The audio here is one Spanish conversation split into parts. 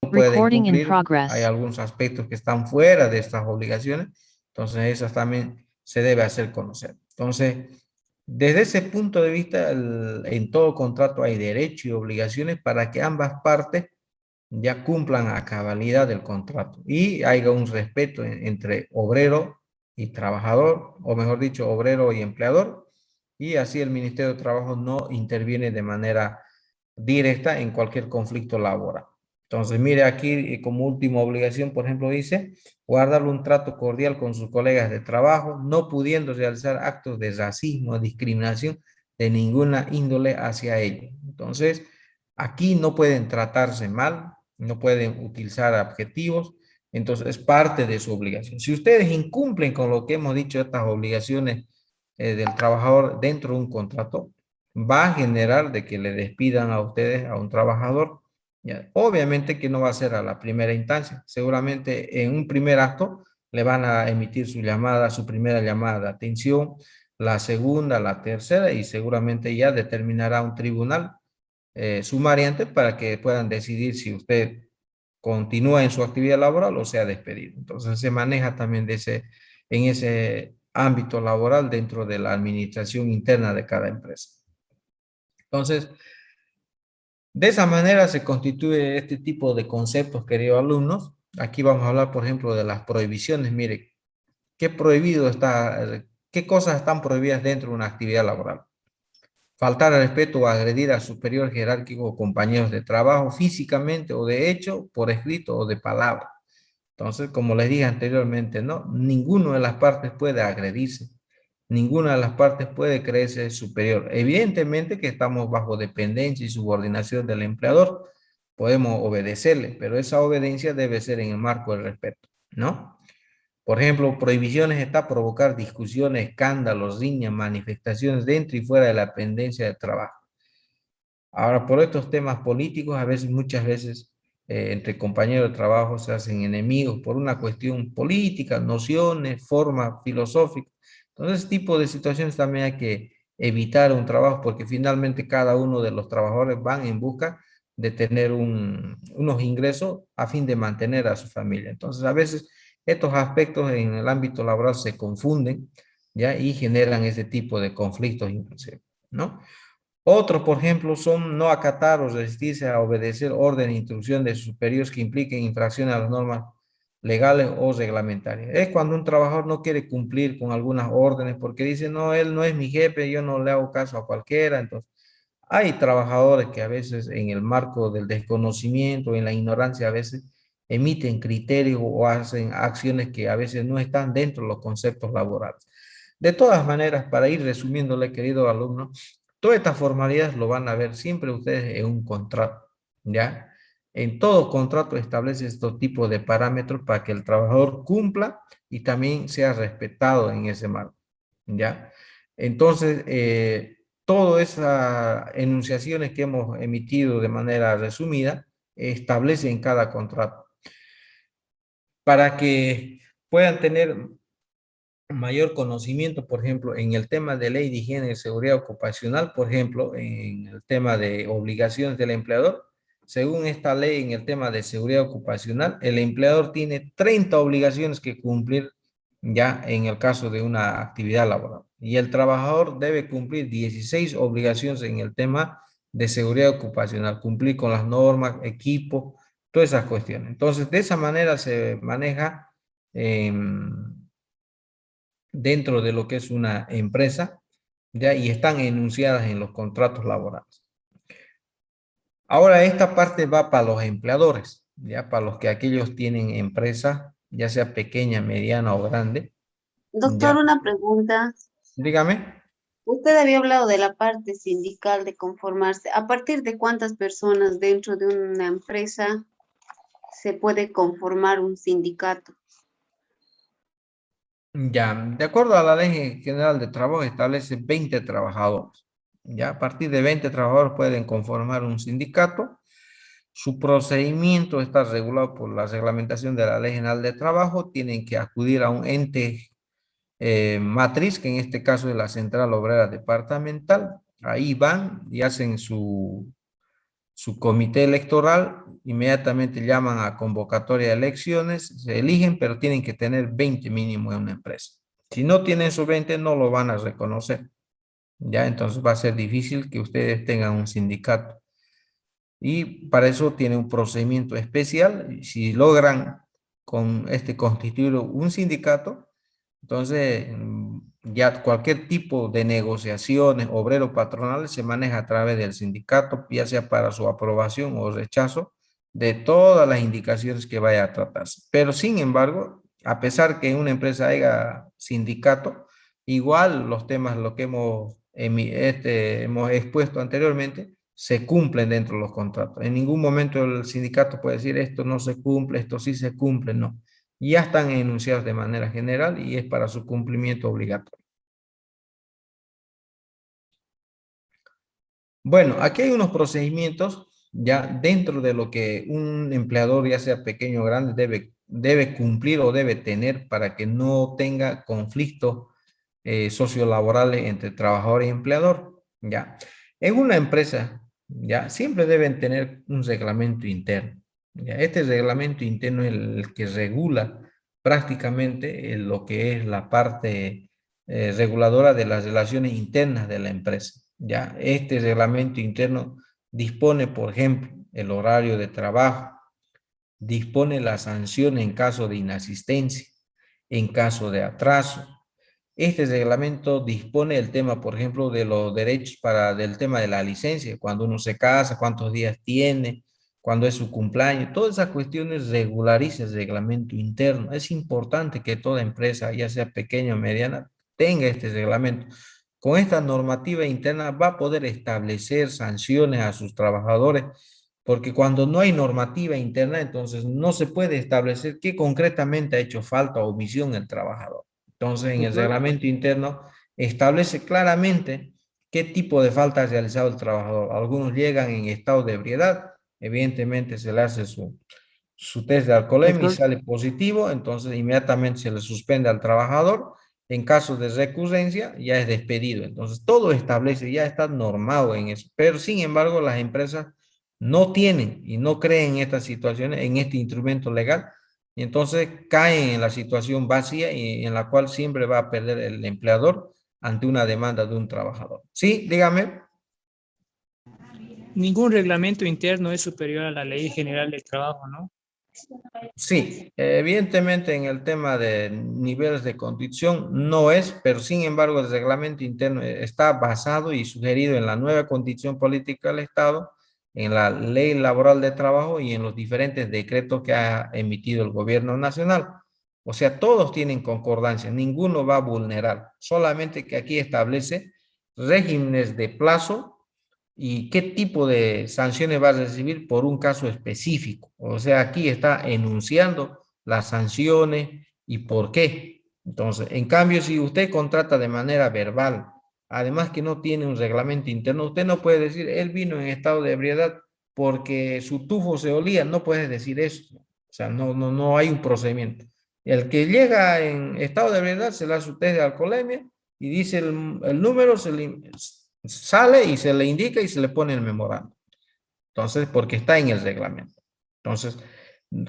pueden Recording in cumplir, hay progress. algunos aspectos que están fuera de estas obligaciones, entonces esas también se debe hacer conocer. Entonces, desde ese punto de vista, en todo contrato hay derechos y obligaciones para que ambas partes ya cumplan a cabalidad del contrato y haya un respeto entre obrero y trabajador, o mejor dicho, obrero y empleador, y así el Ministerio de Trabajo no interviene de manera directa en cualquier conflicto laboral. Entonces, mire aquí como última obligación, por ejemplo, dice guardar un trato cordial con sus colegas de trabajo, no pudiendo realizar actos de racismo o discriminación de ninguna índole hacia ellos. Entonces, aquí no pueden tratarse mal, no pueden utilizar adjetivos, entonces es parte de su obligación. Si ustedes incumplen con lo que hemos dicho, estas obligaciones del trabajador dentro de un contrato, va a generar de que le despidan a ustedes, a un trabajador. ¿Ya? Obviamente que no va a ser a la primera instancia, seguramente en un primer acto le van a emitir su llamada, su primera llamada de atención, la segunda, la tercera y seguramente ya determinará un tribunal sumariante para que puedan decidir si usted continúa en su actividad laboral o sea despedido. Entonces se maneja también en ese ámbito laboral dentro de la administración interna de cada empresa. Entonces, de esa manera se constituye este tipo de conceptos, queridos alumnos. Aquí vamos a hablar, por ejemplo, de las prohibiciones. Mire, ¿qué prohibido está, qué cosas están prohibidas dentro de una actividad laboral? Faltar al respeto o agredir al superior jerárquico o compañeros de trabajo físicamente o de hecho, por escrito o de palabra. Entonces, como les dije anteriormente, ¿no? Ninguna de las partes puede agredirse, ninguna de las partes puede creerse superior. Evidentemente que estamos bajo dependencia y subordinación del empleador, podemos obedecerle, pero esa obediencia debe ser en el marco del respeto, ¿no? Por ejemplo, prohibiciones está provocar discusiones, escándalos, riñas, manifestaciones dentro y fuera de la dependencia de trabajo. Ahora, por estos temas políticos, a veces, muchas veces, entre compañeros de trabajo se hacen enemigos por una cuestión política, nociones, forma filosófica. Entonces, ese tipo de situaciones también hay que evitar un trabajo porque finalmente cada uno de los trabajadores van en busca de tener unos ingresos a fin de mantener a su familia. Entonces, a veces estos aspectos en el ámbito laboral se confunden, ¿ya? Y generan ese tipo de conflictos inclusive, ¿no? Otros, por ejemplo, son no acatar o resistirse a obedecer orden e instrucción de sus superiores que impliquen infracciones a las normas legales o reglamentarias. Es cuando un trabajador no quiere cumplir con algunas órdenes porque dice, no, él no es mi jefe, yo no le hago caso a cualquiera. Entonces, hay trabajadores que a veces en el marco del desconocimiento, en la ignorancia, a veces emiten criterios o hacen acciones que a veces no están dentro de los conceptos laborales. De todas maneras, para ir resumiéndole, querido alumno, todas estas formalidades lo van a ver siempre ustedes en un contrato, ¿ya? En todo contrato establece estos tipos de parámetros para que el trabajador cumpla y también sea respetado en ese marco, ¿ya? Entonces, todas esas enunciaciones que hemos emitido de manera resumida establece en cada contrato para que puedan tener mayor conocimiento, por ejemplo, en el tema de ley de higiene y seguridad ocupacional, por ejemplo, en el tema de obligaciones del empleador. Según esta ley, en el tema de seguridad ocupacional, el empleador tiene 30 obligaciones que cumplir ya en el caso de una actividad laboral. Y el trabajador debe cumplir 16 obligaciones en el tema de seguridad ocupacional, cumplir con las normas, equipo, todas esas cuestiones. Entonces, de esa manera se maneja dentro de lo que es una empresa, ¿ya? Y están enunciadas en los contratos laborales. Ahora, esta parte va para los empleadores, ya para los que aquellos tienen empresa, ya sea pequeña, mediana o grande, Doctor, ya. una pregunta. Dígame. Usted había hablado de la parte sindical de conformarse. ¿A partir de cuántas personas dentro de una empresa se puede conformar un sindicato? Ya, de acuerdo a la Ley General de Trabajo, establece 20 trabajadores. Ya, a partir de 20 trabajadores pueden conformar un sindicato. Su procedimiento está regulado por la reglamentación de la Ley General de Trabajo. Tienen que acudir a un ente matriz, que en este caso es la Central Obrera Departamental. Ahí van y hacen su comité electoral, inmediatamente llaman a convocatoria de elecciones, se eligen, pero tienen que tener 20 mínimo en una empresa. Si no tienen esos 20, no lo van a reconocer. Ya, entonces va a ser difícil que ustedes tengan un sindicato. Y para eso tiene un procedimiento especial. Si logran con este constituir un sindicato, entonces ya cualquier tipo de negociaciones obrero-patronales se maneja a través del sindicato, ya sea para su aprobación o rechazo de todas las indicaciones que vaya a tratarse. Pero sin embargo, a pesar que en una empresa haya sindicato, igual los temas, lo que hemos expuesto anteriormente, se cumplen dentro de los contratos. En ningún momento el sindicato puede decir esto no se cumple, esto sí se cumple, no. Ya están enunciados de manera general y es para su cumplimiento obligatorio. Bueno, aquí hay unos procedimientos ya dentro de lo que un empleador, ya sea pequeño o grande, debe cumplir o debe tener para que no tenga conflictos sociolaborales entre trabajador y empleador. Ya, en una empresa, ya siempre deben tener un reglamento interno. Ya, este reglamento interno es el que regula prácticamente lo que es la parte reguladora de las relaciones internas de la empresa. Ya, este reglamento interno dispone, por ejemplo, el horario de trabajo, dispone las sanciones en caso de inasistencia, en caso de atraso. Este reglamento dispone el tema, por ejemplo, de los derechos del tema de la licencia, cuando uno se casa, cuántos días tiene, cuando es su cumpleaños, todas esas cuestiones regulariza el reglamento interno. Es importante que toda empresa, ya sea pequeña o mediana, tenga este reglamento. Con esta normativa interna va a poder establecer sanciones a sus trabajadores, porque cuando no hay normativa interna, entonces no se puede establecer qué concretamente ha hecho falta o omisión el trabajador. Entonces, en el Ujú. reglamento interno establece claramente qué tipo de falta ha realizado el trabajador. Algunos llegan en estado de ebriedad, evidentemente se le hace su test de alcoholemia y Entonces, sale positivo, entonces inmediatamente se le suspende al trabajador. En caso de recurrencia, ya es despedido. Entonces, todo establece, ya está normado en eso. Pero, sin embargo, las empresas no tienen y no creen en estas situaciones, en este instrumento legal, y entonces caen en la situación vacía y en la cual siempre va a perder el empleador ante una demanda de un trabajador. Sí, dígame. ningún reglamento interno es superior a la Ley General del Trabajo, ¿no? Sí, evidentemente en el tema de niveles de condición no es, pero sin embargo el reglamento interno está basado y sugerido en la nueva condición política del Estado, en la ley laboral de trabajo y en los diferentes decretos que ha emitido el gobierno nacional. O sea, todos tienen concordancia, ninguno va a vulnerar, solamente que aquí establece regímenes de plazo y qué tipo de sanciones va a recibir por un caso específico. O sea, aquí está enunciando las sanciones y por qué. Entonces, en cambio, si usted contrata de manera verbal, además que no tiene un reglamento interno, usted no puede decir, él vino en estado de ebriedad porque su tufo se olía, no puede decir eso. O sea, no hay un procedimiento. El que llega en estado de ebriedad se le hace su test de alcoholemia y dice el número, sale y se le indica y se le pone el memorando. Entonces, porque está en el reglamento. Entonces,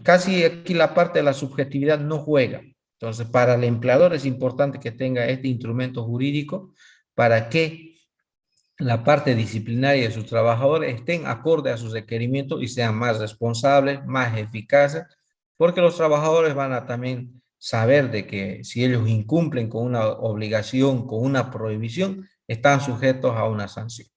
casi aquí la parte de la subjetividad no juega. Entonces, para el empleador es importante que tenga este instrumento jurídico para que la parte disciplinaria de sus trabajadores estén acorde a sus requerimientos y sean más responsables, más eficaces, porque los trabajadores van a también saber de que si ellos incumplen con una obligación, con una prohibición, están sujetos a una sanción,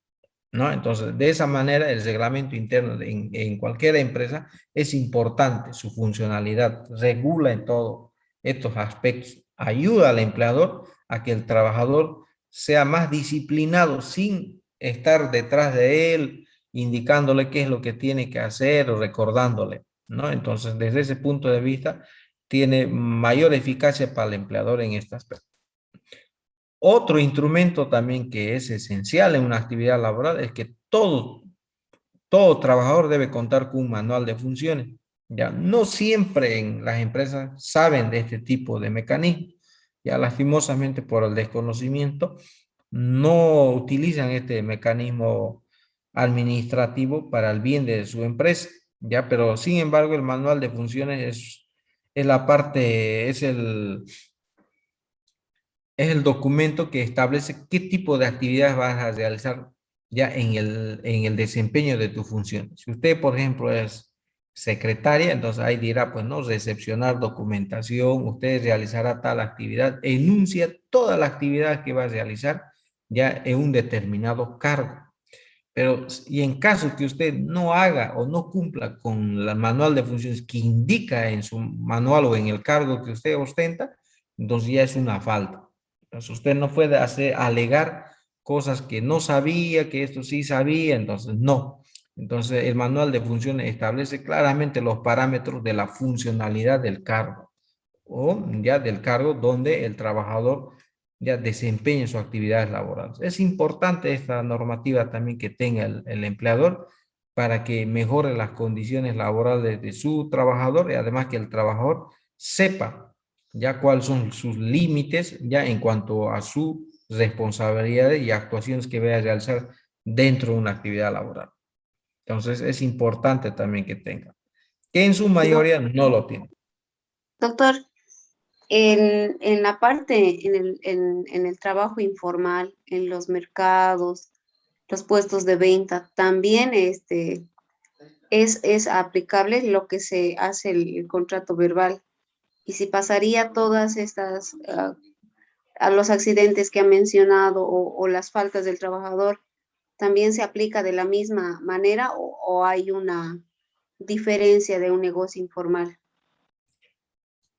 ¿no? Entonces, de esa manera, el reglamento interno en cualquier empresa es importante, su funcionalidad, regula en todos estos aspectos, ayuda al empleador a que el trabajador sea más disciplinado sin estar detrás de él, indicándole qué es lo que tiene que hacer o recordándole, ¿no? Entonces, desde ese punto de vista, tiene mayor eficacia para el empleador en este aspecto. Otro instrumento también que es esencial en una actividad laboral es que todo trabajador debe contar con un manual de funciones. Ya no siempre en las empresas saben de este tipo de mecanismos. Ya lastimosamente por el desconocimiento no utilizan este mecanismo administrativo para el bien de su empresa, ¿ya? Pero sin embargo el manual de funciones es la parte, es el documento que establece qué tipo de actividades vas a realizar ya en el desempeño de tu función. Si usted, por ejemplo, es secretaria, entonces ahí dirá, pues no, recepcionar documentación, usted realizará tal actividad, enuncia toda la actividad que va a realizar ya en un determinado cargo. Pero, y en caso que usted no haga o no cumpla con el manual de funciones que indica en su manual o en el cargo que usted ostenta, entonces ya es una falta. Entonces usted no puede alegar cosas que no sabía, que esto sí sabía, entonces no. Entonces el manual de funciones establece claramente los parámetros de la funcionalidad del cargo o ya del cargo donde el trabajador ya desempeñe sus actividades laborales. Es importante esta normativa también que tenga el empleador para que mejore las condiciones laborales de su trabajador y además que el trabajador sepa ya cuáles son sus límites ya en cuanto a sus responsabilidades y actuaciones que vaya a realizar dentro de una actividad laboral. Entonces es importante también que tenga, que en su Doc- mayoría no lo tiene. Doctor, en la parte, en el trabajo informal, en los mercados, los puestos de venta, también es aplicable lo que se hace el contrato verbal. Y si pasaría todas estas, a los accidentes que ha mencionado o las faltas del trabajador, ¿también se aplica de la misma manera o hay una diferencia de un negocio informal?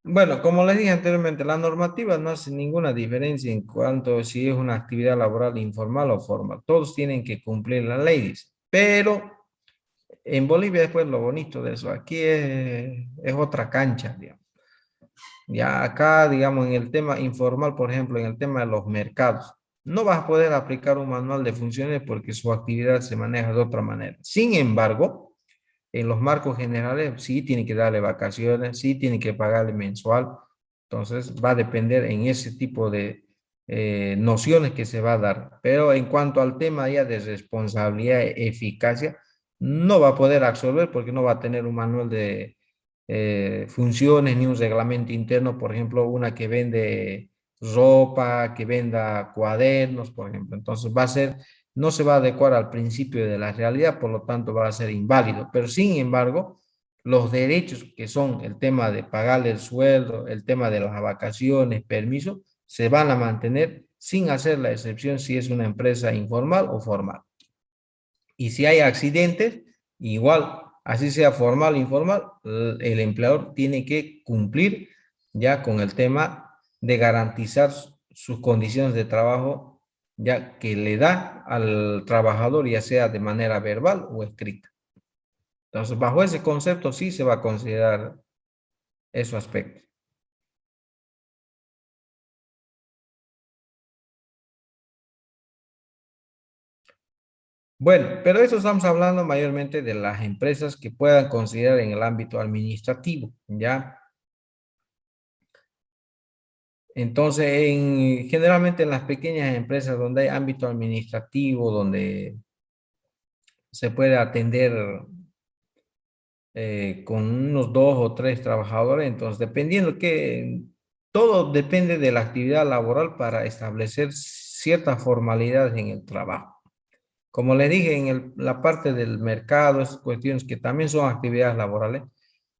Bueno, como les dije anteriormente, la normativa no hace ninguna diferencia en cuanto a si es una actividad laboral informal o formal. Todos tienen que cumplir la ley, dice. Pero en Bolivia después lo bonito de eso, aquí es otra cancha, digamos. Ya acá, digamos, en el tema informal, por ejemplo, en el tema de los mercados, no vas a poder aplicar un manual de funciones porque su actividad se maneja de otra manera. Sin embargo, en los marcos generales sí tiene que darle vacaciones, sí tiene que pagarle mensual. Entonces va a depender en ese tipo de nociones que se va a dar. Pero en cuanto al tema ya de responsabilidad e eficacia, no va a poder absorber porque no va a tener un manual de funciones ni un reglamento interno, por ejemplo, una que vende ropa, que venda cuadernos, por ejemplo. Entonces va a ser, no se va a adecuar al principio de la realidad, por lo tanto va a ser inválido. Pero sin embargo, los derechos que son el tema de pagarle el sueldo, el tema de las vacaciones, permiso, se van a mantener sin hacer la excepción si es una empresa informal o formal. Y si hay accidentes, igual, así sea formal o informal, el empleador tiene que cumplir ya con el tema de garantizar sus condiciones de trabajo, ya que le da al trabajador, ya sea de manera verbal o escrita. Entonces, bajo ese concepto sí se va a considerar esos aspectos. Bueno, pero eso estamos hablando mayormente de las empresas que puedan considerar en el ámbito administrativo, ¿ya? Entonces, generalmente en las pequeñas empresas donde hay ámbito administrativo, donde se puede atender con unos dos o tres trabajadores, entonces dependiendo que todo depende de la actividad laboral para establecer ciertas formalidades en el trabajo. Como les dije, en la parte del mercado, esas cuestiones que también son actividades laborales,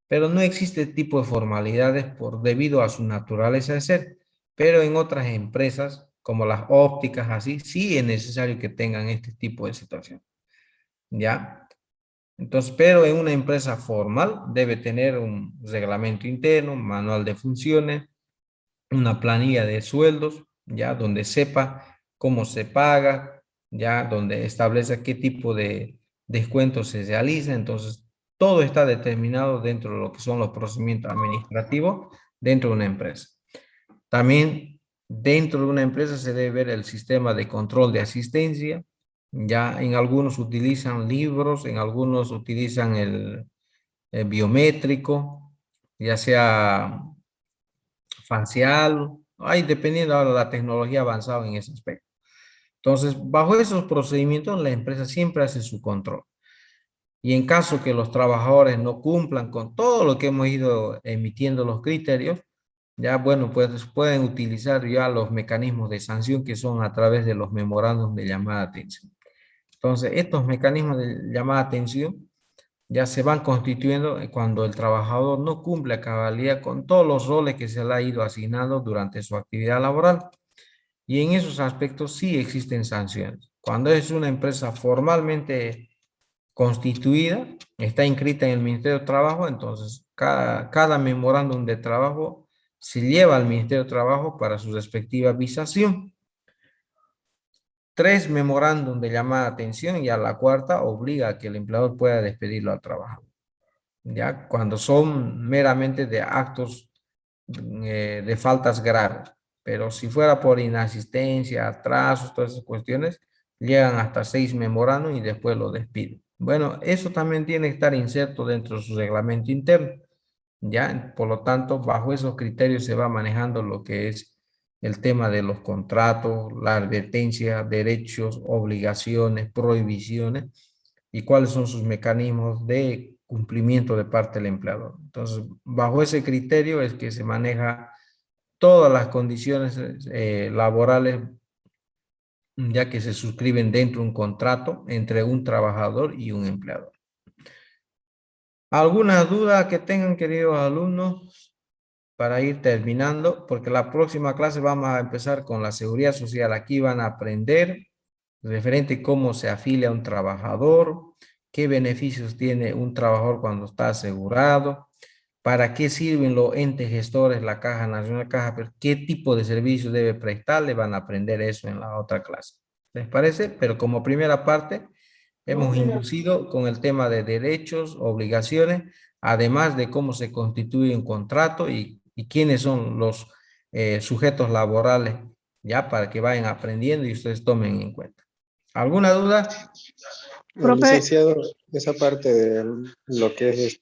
pero no existe tipo de formalidades debido a su naturaleza de ser. Pero en otras empresas, como las ópticas, así, sí es necesario que tengan este tipo de situación. ¿Ya? Entonces, pero en una empresa formal debe tener un reglamento interno, un manual de funciones, una planilla de sueldos, ya donde sepa cómo se paga, ya donde establece qué tipo de descuentos se realiza. Entonces, todo está determinado dentro de lo que son los procedimientos administrativos dentro de una empresa. También dentro de una empresa se debe ver el sistema de control de asistencia. Ya en algunos utilizan libros, en algunos utilizan el biométrico, ya sea facial, hay dependiendo ahora de la tecnología avanzada en ese aspecto. Entonces, bajo esos procedimientos, la empresa siempre hace su control. Y en caso que los trabajadores no cumplan con todo lo que hemos ido emitiendo los criterios, ya bueno, pues pueden utilizar ya los mecanismos de sanción que son a través de los memorándum de llamada de atención. Entonces, estos mecanismos de llamada de atención ya se van constituyendo cuando el trabajador no cumple a cabalidad con todos los roles que se le ha ido asignando durante su actividad laboral. Y en esos aspectos sí existen sanciones. Cuando es una empresa formalmente constituida, está inscrita en el Ministerio de Trabajo, entonces cada memorándum de trabajo se lleva al Ministerio de Trabajo para su respectiva visación. 3 memorándum de llamada de atención y a la cuarta obliga a que el empleador pueda despedirlo al trabajador. Ya cuando son meramente de actos de faltas graves, pero si fuera por inasistencia, atrasos, todas esas cuestiones, llegan hasta 6 memorándum y después lo despiden. Bueno, eso también tiene que estar inserto dentro de su reglamento interno, ya, por lo tanto, bajo esos criterios se va manejando lo que es el tema de los contratos, la advertencia, derechos, obligaciones, prohibiciones y cuáles son sus mecanismos de cumplimiento de parte del empleador. Entonces, bajo ese criterio es que se maneja todas las condiciones laborales ya que se suscriben dentro de un contrato entre un trabajador y un empleador. ¿Alguna duda que tengan, queridos alumnos, para ir terminando? Porque la próxima clase vamos a empezar con la seguridad social. Aquí van a aprender referente a cómo se afilia un trabajador, qué beneficios tiene un trabajador cuando está asegurado, para qué sirven los entes gestores, la Caja Nacional, Caja, pero qué tipo de servicios debe prestarle, van a aprender eso en la otra clase. ¿Les parece? Pero como primera parte, hemos inducido con el tema de derechos, obligaciones, además de cómo se constituye un contrato y quiénes son los sujetos laborales, ya para que vayan aprendiendo y ustedes tomen en cuenta. ¿Alguna duda? Profe, Licenciado, esa parte de lo que es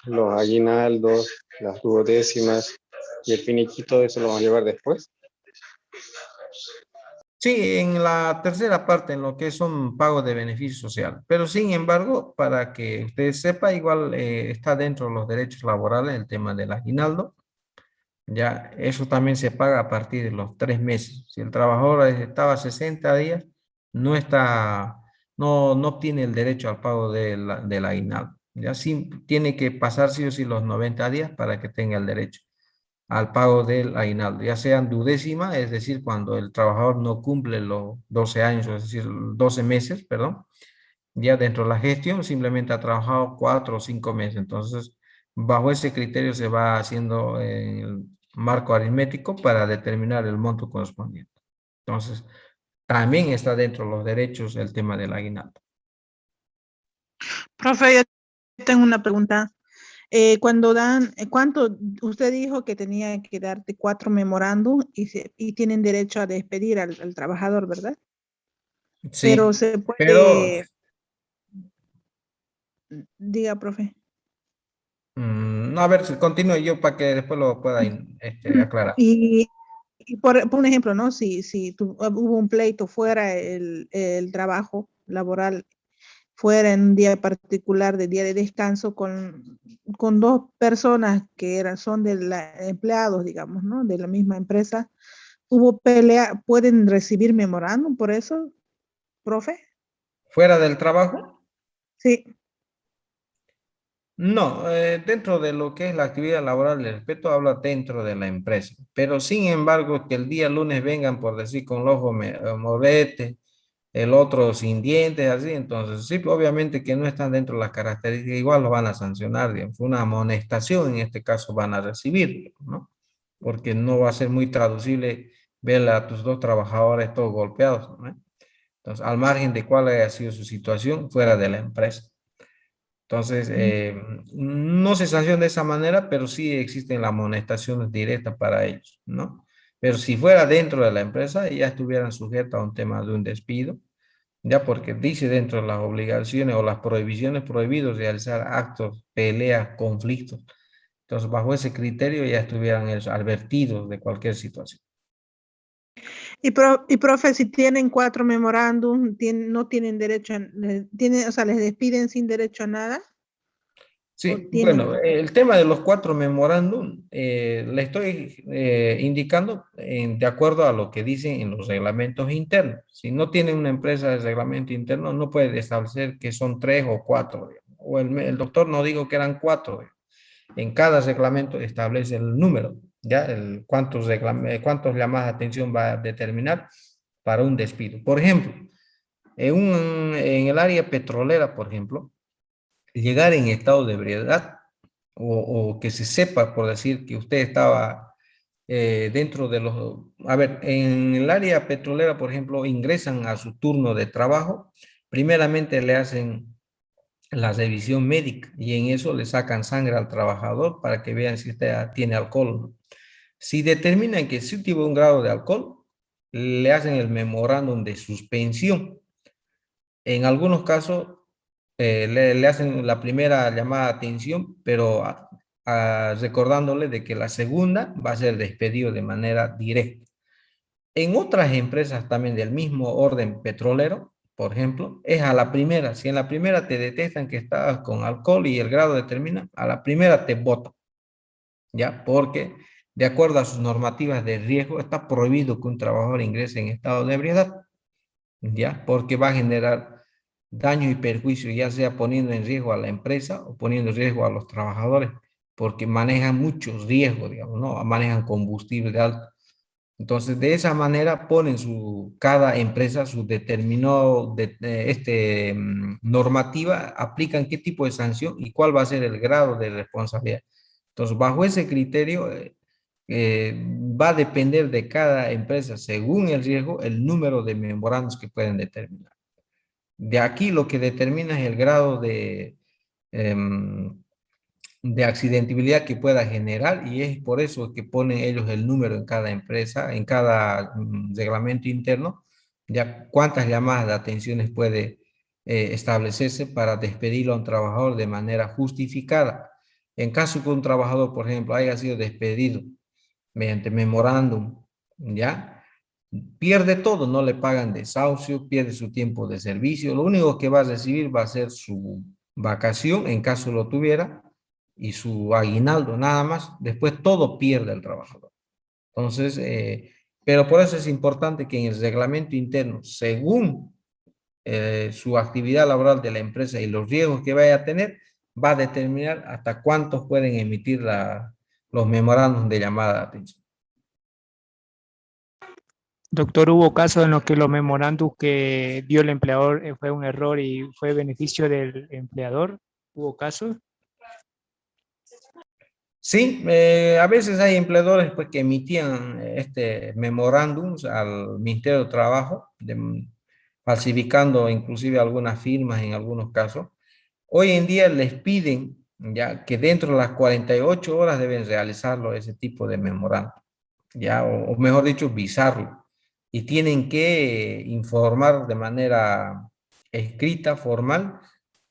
los aguinaldos, las duodécimas y el finiquito, ¿eso lo vamos a llevar después? Sí, en la tercera parte, en lo que son pagos de beneficio social. Pero sin embargo, para que usted sepa, igual está dentro de los derechos laborales el tema del aguinaldo. Ya, eso también se paga a partir de los 3 meses. Si el trabajador estaba 60 días, no está, no obtiene el derecho al pago del aguinaldo. Ya sí tiene que pasar sí o sí los 90 días para que tenga el derecho al pago del aguinaldo, ya sean duodécima, es decir, cuando el trabajador no cumple los 12 años, es decir, 12 meses, perdón, ya dentro de la gestión simplemente ha trabajado 4 o 5 meses. Entonces, bajo ese criterio se va haciendo el marco aritmético para determinar el monto correspondiente. Entonces, también está dentro de los derechos el tema del aguinaldo. profe, yo tengo una pregunta. Cuando dan, ¿cuánto? Usted dijo que tenía que darte 4 memorándum y tienen derecho a despedir al trabajador, ¿verdad? Pero Sí, se pero puede, diga, profe. a ver, continúe yo para que después lo pueda aclarar. Y por un ejemplo, ¿no? Si hubo un pleito fuera el trabajo laboral, fuera en un día particular de día de descanso con 2 personas que son empleados, digamos, ¿no? De la misma empresa, hubo pelea, ¿pueden recibir memorándum por eso, profe? ¿Fuera del trabajo? Sí. No, dentro de lo que es la actividad laboral, el respeto habla dentro de la empresa, pero sin embargo que el día lunes vengan por decir con el ojo morete, el otro sin dientes, así, entonces sí, obviamente que no están dentro de las características, igual lo van a sancionar, digamos, una amonestación en este caso van a recibir, ¿no? Porque no va a ser muy traducible ver a tus 2 trabajadores todos golpeados, ¿no? Entonces, al margen de cuál haya sido su situación fuera de la empresa. Entonces, no se sanciona de esa manera, pero sí existen las amonestaciones directas para ellos, ¿no? Pero si fuera dentro de la empresa, ya estuvieran sujetos a un tema de un despido, ya porque dice dentro de las obligaciones o las prohibiciones prohibidos realizar actos, peleas, conflictos. Entonces, bajo ese criterio ya estuvieran ellos advertidos de cualquier situación. Y profe, si tienen 4 memorándum, no tienen derecho o sea, les despiden sin derecho a nada. ¿O Sí, tienen? bueno, el tema de los 4 memorándum le estoy indicando de acuerdo a lo que dicen en los reglamentos internos. Si no tiene una empresa de reglamento interno, no puede establecer que son 3 o 4. Digamos. O el doctor no dijo que eran 4. Digamos. En cada reglamento establece el número, ¿ya? Cuántos llamadas de atención va a determinar para un despido. Por ejemplo, en el área petrolera, por ejemplo, llegar en estado de ebriedad o que se sepa, por decir, que usted estaba dentro de los... A ver, en el área petrolera, por ejemplo, ingresan a su turno de trabajo, primeramente le hacen la revisión médica y en eso le sacan sangre al trabajador para que vean si usted tiene alcohol. Si determinan que sí tuvo un grado de alcohol, le hacen el memorándum de suspensión. En algunos casos le hacen la primera llamada de atención, pero recordándole de que la segunda va a ser despedido de manera directa. En otras empresas también del mismo orden petrolero, por ejemplo, es a la primera. Si en la primera te detectan que estás con alcohol y el grado determina, a la primera te botan, ¿ya? Porque de acuerdo a sus normativas de riesgo, está prohibido que un trabajador ingrese en estado de ebriedad, ¿ya? Porque va a generar daño y perjuicio, ya sea poniendo en riesgo a la empresa o poniendo en riesgo a los trabajadores, porque manejan muchos riesgos, digamos, ¿no? Manejan combustible de alto. Entonces, de esa manera ponen cada empresa su determinado normativa, aplican qué tipo de sanción y cuál va a ser el grado de responsabilidad. Entonces, bajo ese criterio, va a depender de cada empresa, según el riesgo, el número de memorandos que pueden determinar. De aquí lo que determina es el grado de accidentabilidad que pueda generar y es por eso que ponen ellos el número en cada empresa, en cada reglamento interno, ya cuántas llamadas de atenciones puede establecerse para despedirlo a un trabajador de manera justificada. En caso que un trabajador, por ejemplo, haya sido despedido mediante memorándum, ¿ya? Pierde todo, no le pagan desahucio, pierde su tiempo de servicio, lo único que va a recibir va a ser su vacación, en caso lo tuviera, y su aguinaldo, nada más, después todo pierde el trabajador. Entonces, pero por eso es importante que en el reglamento interno, según su actividad laboral de la empresa y los riesgos que vaya a tener, va a determinar hasta cuántos pueden emitir los memorándums de llamada de atención. Doctor, ¿hubo casos en los que los memorándum que dio el empleador fue un error y fue beneficio del empleador? ¿Hubo casos? Sí, a veces hay empleadores pues, que emitían memorándums al Ministerio de Trabajo, falsificando inclusive algunas firmas en algunos casos. Hoy en día les piden ya que dentro de las 48 horas deben realizarlo ese tipo de memorándum, ya, o mejor dicho, visarlo. Y tienen que informar de manera escrita, formal,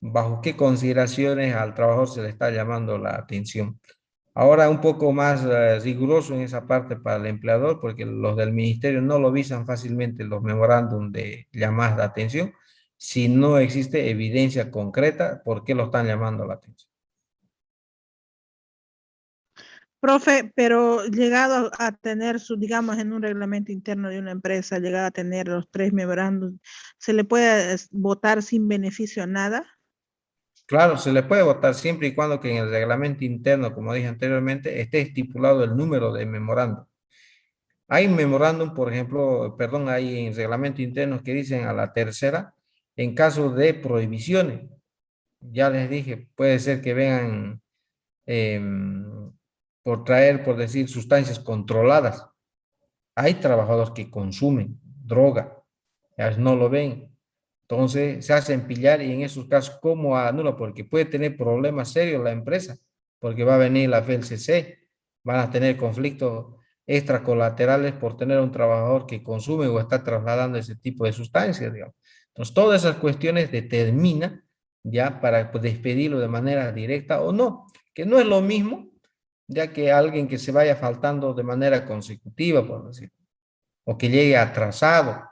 bajo qué consideraciones al trabajador se le está llamando la atención. Ahora un poco más riguroso en esa parte para el empleador, porque los del ministerio no lo visan fácilmente los memorándum de llamadas de atención, si no existe evidencia concreta por qué lo están llamando la atención. Profe, pero llegado a tener digamos, en un reglamento interno de una empresa, llegado a tener los 3 memorándum, ¿se le puede votar sin beneficio a nada? Claro, se le puede votar siempre y cuando que en el reglamento interno, como dije anteriormente, esté estipulado el número de memorándum. Hay memorándum, por ejemplo, perdón, hay en reglamento interno que dicen a la tercera, en caso de prohibiciones. Ya les dije, puede ser que vengan por traer, por decir, sustancias controladas. Hay trabajadores que consumen droga, ya no lo ven. Entonces se hacen pillar y en esos casos, ¿cómo anula? Porque puede tener problemas serios la empresa, porque va a venir la FLCC, van a tener conflictos extracolaterales por tener un trabajador que consume o está trasladando ese tipo de sustancias, digamos. Entonces, todas esas cuestiones determinan ya para despedirlo de manera directa o no, que no es lo mismo, ya que alguien que se vaya faltando de manera consecutiva, por decirlo. o que llegue atrasado.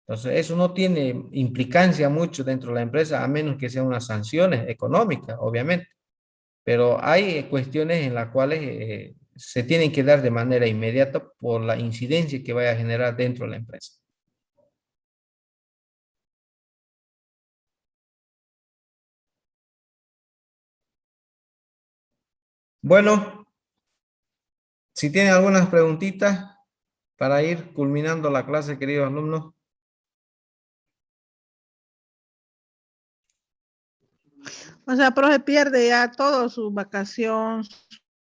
Entonces, eso no tiene implicancia mucho dentro de la empresa, a menos que sean unas sanciones económicas, obviamente. Pero hay cuestiones en las cuales se tienen que dar de manera inmediata por la incidencia que vaya a generar dentro de la empresa. Bueno, si tienen algunas preguntitas para ir culminando la clase, queridos alumnos. O sea, profe pierde ya todo, su vacación,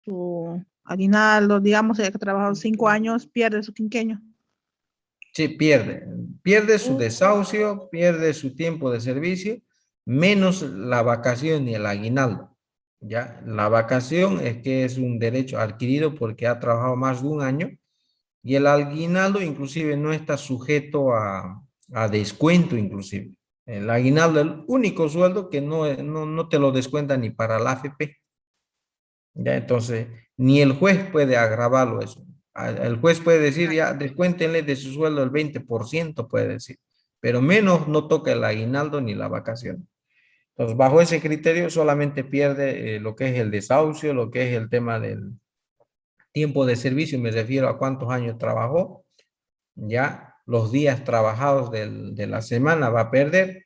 su aguinaldo, digamos, ya que ha trabajado 5 años, pierde su quinqueño. Sí, pierde. Pierde su desahucio, pierde su tiempo de servicio, menos la vacación y el aguinaldo. ¿Ya? La vacación es que es un derecho adquirido porque ha trabajado más de un año y el aguinaldo inclusive no está sujeto a descuento inclusive. El aguinaldo es el único sueldo que no te lo descuenta ni para la AFP. ¿Ya? Entonces, ni el juez puede agravarlo eso. El juez puede decir, ya, descuéntenle de su sueldo el 20%, puede decir, pero menos no toca el aguinaldo ni la vacación. Entonces, bajo ese criterio solamente pierde lo que es el desahucio, lo que es el tema del tiempo de servicio, me refiero a cuántos años trabajó, ya los días trabajados de la semana va a perder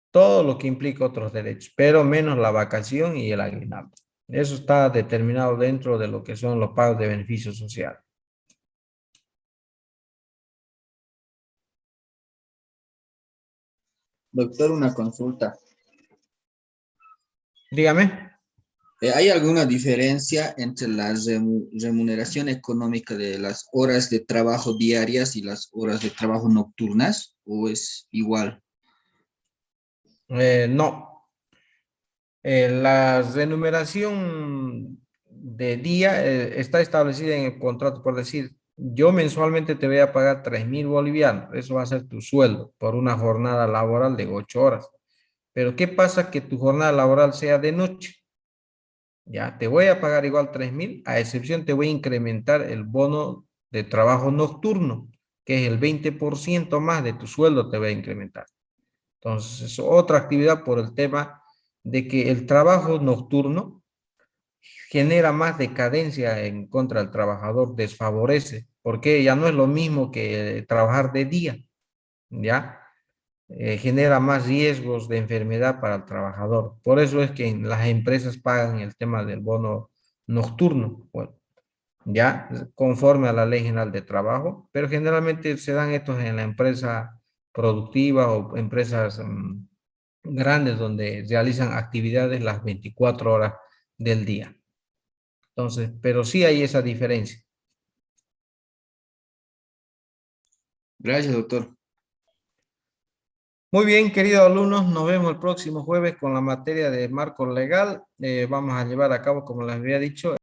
todo lo que implica otros derechos, pero menos la vacación y el aguinaldo. Eso está determinado dentro de lo que son los pagos de beneficio social. Doctor, una consulta. Dígame. ¿Hay alguna diferencia entre la remuneración económica de las horas de trabajo diarias y las horas de trabajo nocturnas? ¿O es igual? No. La remuneración de día está establecida en el contrato, por decir, yo mensualmente te voy a pagar 3.000 bolivianos, eso va a ser tu sueldo por una jornada laboral de 8 horas. Pero ¿qué pasa que tu jornada laboral sea de noche? Ya, te voy a pagar igual 3.000, a excepción te voy a incrementar el bono de trabajo nocturno, que es el 20% más de tu sueldo te voy a incrementar. Entonces, es otra actividad por el tema de que el trabajo nocturno genera más decadencia en contra del trabajador, desfavorece, porque ya no es lo mismo que trabajar de día, ¿ya? Genera más riesgos de enfermedad para el trabajador. Por eso es que las empresas pagan el tema del bono nocturno, bueno, ya conforme a la Ley General de Trabajo, pero generalmente se dan estos en la empresa productiva o empresas grandes donde realizan actividades las 24 horas del día. Entonces, pero sí hay esa diferencia. Gracias, doctor. Muy bien, queridos alumnos, nos vemos el próximo jueves con la materia de marco legal. Vamos a llevar a cabo, como les había dicho,